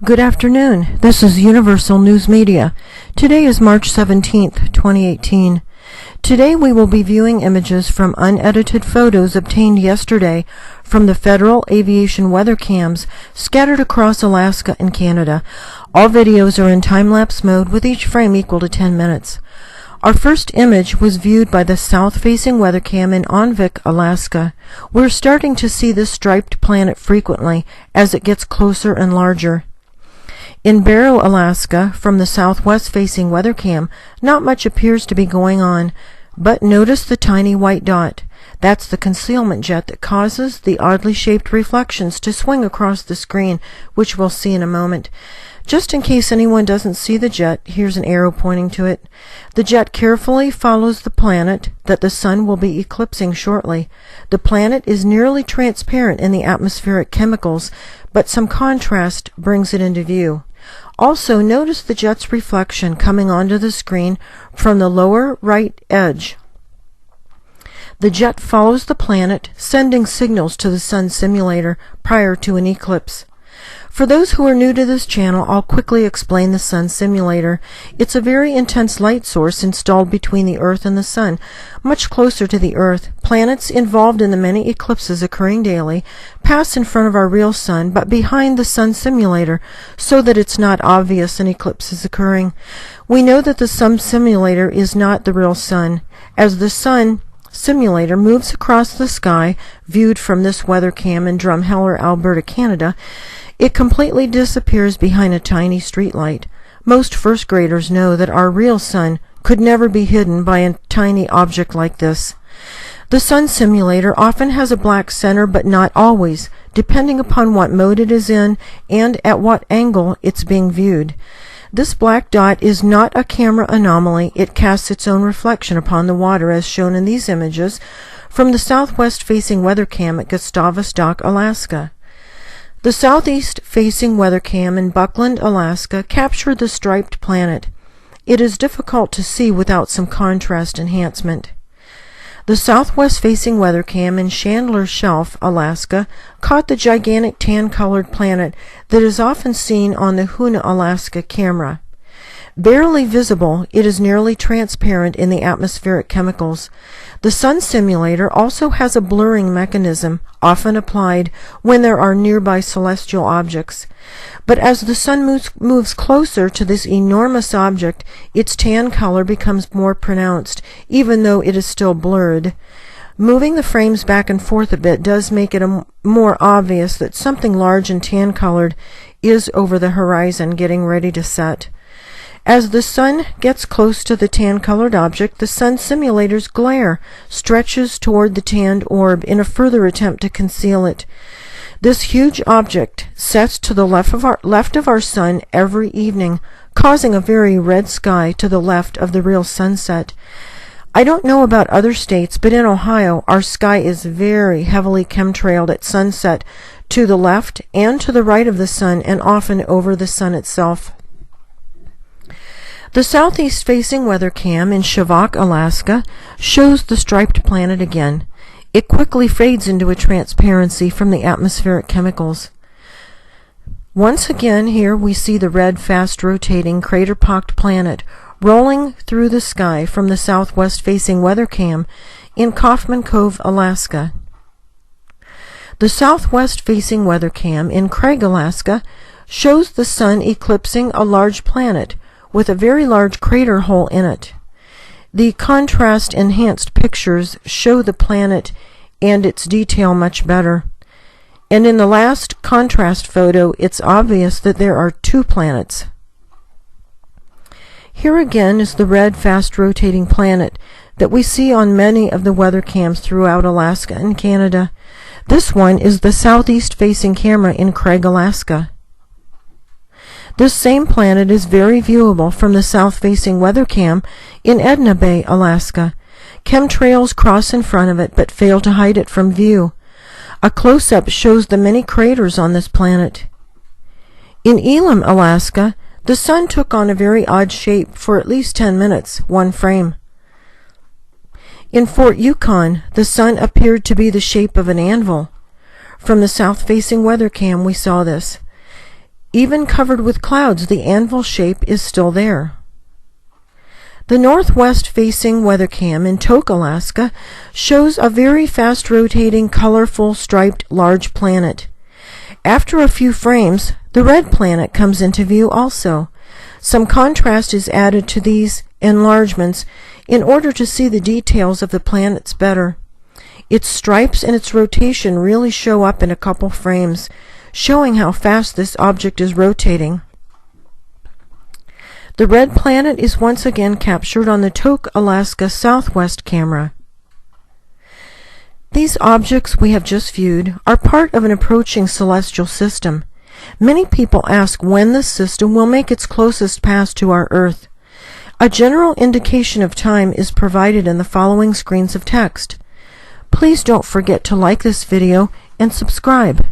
Good afternoon. This is Universal News Media. Today is March 17th, 2018. Today we will be viewing images from unedited photos obtained yesterday from the federal aviation weather cams scattered across Alaska and Canada. All videos are in time-lapse mode with each frame equal to 10 minutes. Our first image was viewed by the south-facing weather cam in Onvik, Alaska. We're starting to see this striped planet frequently as it gets closer and larger. In Barrow, Alaska, from the southwest-facing weather cam, not much appears to be going on, but notice the tiny white dot. That's the concealment jet that causes the oddly shaped reflections to swing across the screen, which we'll see in a moment. Just in case anyone doesn't see the jet, here's an arrow pointing to it. The jet carefully follows the planet that the sun will be eclipsing shortly. The planet is nearly transparent in the atmospheric chemicals, but some contrast brings it into view. Also, notice the jet's reflection coming onto the screen from the lower right edge. The jet follows the planet, sending signals to the sun simulator prior to an eclipse. For those who are new to this channel, I'll quickly explain the sun simulator. It's a very intense light source installed between the Earth and the sun, much closer to the Earth. Planets involved in the many eclipses occurring daily pass in front of our real sun, but behind the sun simulator, so that it's not obvious an eclipse is occurring. We know that the sun simulator is not the real sun. As the sun simulator moves across the sky, viewed from this weather cam in Drumheller, Alberta, Canada, it completely disappears behind a tiny streetlight. Most first graders know that our real sun could never be hidden by a tiny object like this. The sun simulator often has a black center, but not always, depending upon what mode it is in and at what angle it's being viewed. This black dot is not a camera anomaly. It casts its own reflection upon the water, as shown in these images from the southwest-facing weather cam at Gustavus Dock, Alaska. The southeast-facing weather cam in Buckland, Alaska, captured the striped planet. It is difficult to see without some contrast enhancement. The southwest-facing weather cam in Chandler Shelf, Alaska, caught the gigantic tan-colored planet that is often seen on the Hoonah, Alaska camera. Barely visible, it is nearly transparent in the atmospheric chemicals. The sun simulator also has a blurring mechanism, often applied when there are nearby celestial objects. But as the sun moves closer to this enormous object, its tan color becomes more pronounced, even though it is still blurred. Moving the frames back and forth a bit does make it more obvious that something large and tan-colored is over the horizon getting ready to set. As the sun gets close to the tan-colored object, the sun simulator's glare stretches toward the tanned orb in a further attempt to conceal it. This huge object sets to the left of our sun every evening, causing a very red sky to the left of the real sunset. I don't know about other states, but in Ohio, our sky is very heavily chemtrailed at sunset to the left and to the right of the sun, and often over the sun itself. The southeast-facing weather cam in Shivak, Alaska, shows the striped planet again. It quickly fades into a transparency from the atmospheric chemicals. Once again, here we see the red, fast-rotating, crater-pocked planet rolling through the sky from the southwest-facing weather cam in Kaufman Cove, Alaska. The southwest-facing weather cam in Craig, Alaska, shows the sun eclipsing a large planet with a very large crater hole in it. The contrast-enhanced pictures show the planet and its detail much better. And in the last contrast photo, it's obvious that there are two planets. Here again is the red, fast-rotating planet that we see on many of the weather cams throughout Alaska and Canada. This one is the southeast-facing camera in Craig, Alaska. This same planet is very viewable from the south-facing weather cam in Edna Bay, Alaska. Chemtrails cross in front of it but fail to hide it from view. A close-up shows the many craters on this planet. In Elam, Alaska, the sun took on a very odd shape for at least 10 minutes, one frame. In Fort Yukon, the sun appeared to be the shape of an anvil. From the south-facing weather cam, we saw this. Even covered with clouds, the anvil shape is still there. The northwest-facing weather-cam in Tok, Alaska, shows a very fast-rotating, colorful, striped, large planet. After a few frames, the red planet comes into view also. Some contrast is added to these enlargements in order to see the details of the planets better. Its stripes and its rotation really show up in a couple frames, showing how fast this object is rotating. The red planet is once again captured on the Tok, Alaska southwest camera. These objects we have just viewed are part of an approaching celestial system. Many people ask when this system will make its closest pass to our Earth. A general indication of time is provided in the following screens of text. Please don't forget to like this video and subscribe.